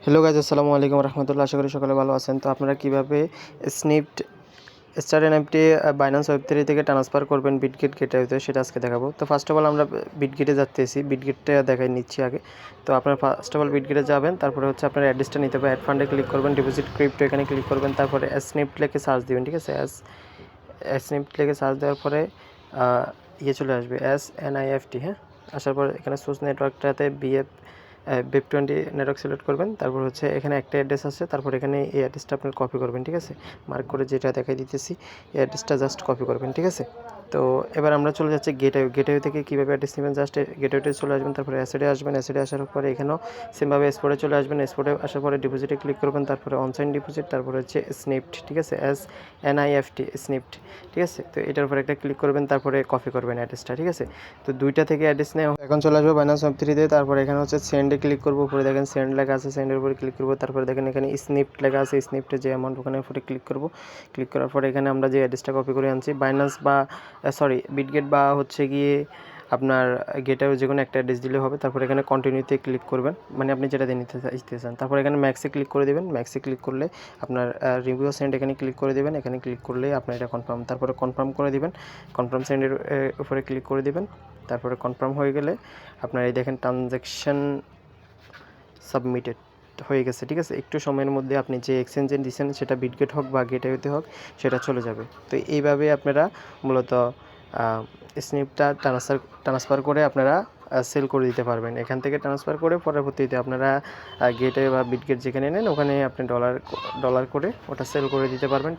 Hello guys, আসসালামু আলাইকুম রহমতুল্লাহ। আশা করি সকালে ভালো আছেন। তো আপনারা কীভাবে স্নিপড স্টার এনএফটি বাইন্যান্স ওয়েব3 থেকে ট্রান্সফার করবেন বিটগেট গেটওয়েতে, সেটা আজকে দেখাবো। তো ফার্স্ট অফ অল আমরা বিটগেটে যাচ্তেছি, বিটগেটটা দেখাই নিচ্ছি আগে। তো আপনারা ফার্স্ট অফ অল বিটগেটে যাবেন, তারপরে হচ্ছে আপনার অ্যাড্রেসটা নিতে হবে, অ্যাড ফান্ডে ক্লিক করবেন, ডিপোজিট ক্রিপ্টো এখানে ক্লিক করবেন, তারপরে স্নিপড লিখে সার্চ দিবেন। ঠিক আছে, স্নিপড লিখে সার্চ দেওয়ার পরে চলে আসবে SNIFT। হ্যাঁ, আসার পর এখানে সোর্স নেটওয়ার্কটাতে BEP20 নেটওয়ার্ক সিলেক্ট করবেন। তারপর হচ্ছে এখানে একটা অ্যাড্রেস আছে, তারপর এখানে এই অ্যাড্রেসটা আপনার কপি করবেন। ঠিক আছে, মার্ক করে যেটা দেখাই দিতেছি এই অ্যাড্রেসটা জাস্ট কপি করবেন। ঠিক আছে, তো এবার আমরা চলে যাচ্ছি গেটওয়ে থেকে কীভাবে অ্যাড্রেস নেবেন। জাস্ট গেটওয়েতে চলে আসবেন, তারপরে অ্যাসেডে আসবেন, অ্যাসেডে আসার পরে এখানেও সেমভাবে এক্সপোর্টে চলে আসবেন, এক্সপোর্টে আসার পরে ডিপোজিটে ক্লিক করবেন, তারপরে অনসাইন ডিপোজিট, তারপরে হচ্ছে স্নিপড। ঠিক আছে, SNIFT স্নিপড। ঠিক আছে, তো এটার উপরে একটা ক্লিক করবেন, তারপরে কপি করবেন অ্যাড্রেসটা। ঠিক আছে, তো দুইটা থেকে অ্যাড্রেস নেওয়া এখন চলে আসবে বাইন্যান্স ওয়েব3-তে। তারপরে এখানে হচ্ছে সেন্ডে ক্লিক করবো, উপরে দেখেন সেন্ড লেখা আছে, সেন্ডের উপরে ক্লিক করবো। তারপরে দেখেন এখানে স্নিপড লেখা আছে, স্নিপডে যে অ্যামাউন্ট ওখানে উপরে ক্লিক করবো। ক্লিক করার পরে এখানে আমরা যে অ্যাড্রেসটা কপি করে আনছি বাইন্যান্স বা বিটগেট বা হচ্ছে গিয়ে আপনার গেটওয়ে যে কোনো একটা অ্যাড্রেস দিলে হবে। তারপর এখানে কন্টিনিউতে ক্লিক করবেন, মানে আপনি যেটা দিয়ে নিতে চান। তারপর এখানে ম্যাক্সে ক্লিক করে দেবেন, ম্যাক্সে ক্লিক করলে আপনার রিভিউ সেন্ড এখানে ক্লিক করে দেবেন, এখানে ক্লিক করলে আপনার এটা কনফার্ম, তারপরে কনফার্ম করে দিবেন, কনফার্ম সেন্ডের উপরে ক্লিক করে দিবেন। তারপরে কনফার্ম হয়ে গেলে আপনার এই দেখেন ট্রানজ্যাকশন সাবমিটেড হয়ে গেছে। ঠিক আছে, একটু সময়ের মধ্যে আপনি যে এক্সচেঞ্জে দিচ্ছেন সেটা বিটগেট হোক বা গেটওয়েতে হোক সেটা চলে যাবে। তো এইভাবে আপনারা মূলত স্নিপটা ট্রান্সফার করে আপনারা সেল করে দিতে পারবেন। এখান থেকে ট্রান্সফার করে পরবর্তীতে আপনারা গেটওয়ে বা বিটগেট যেখানে নেন ওখানে আপনি ডলার করে ওটা সেল করে দিতে পারবেন।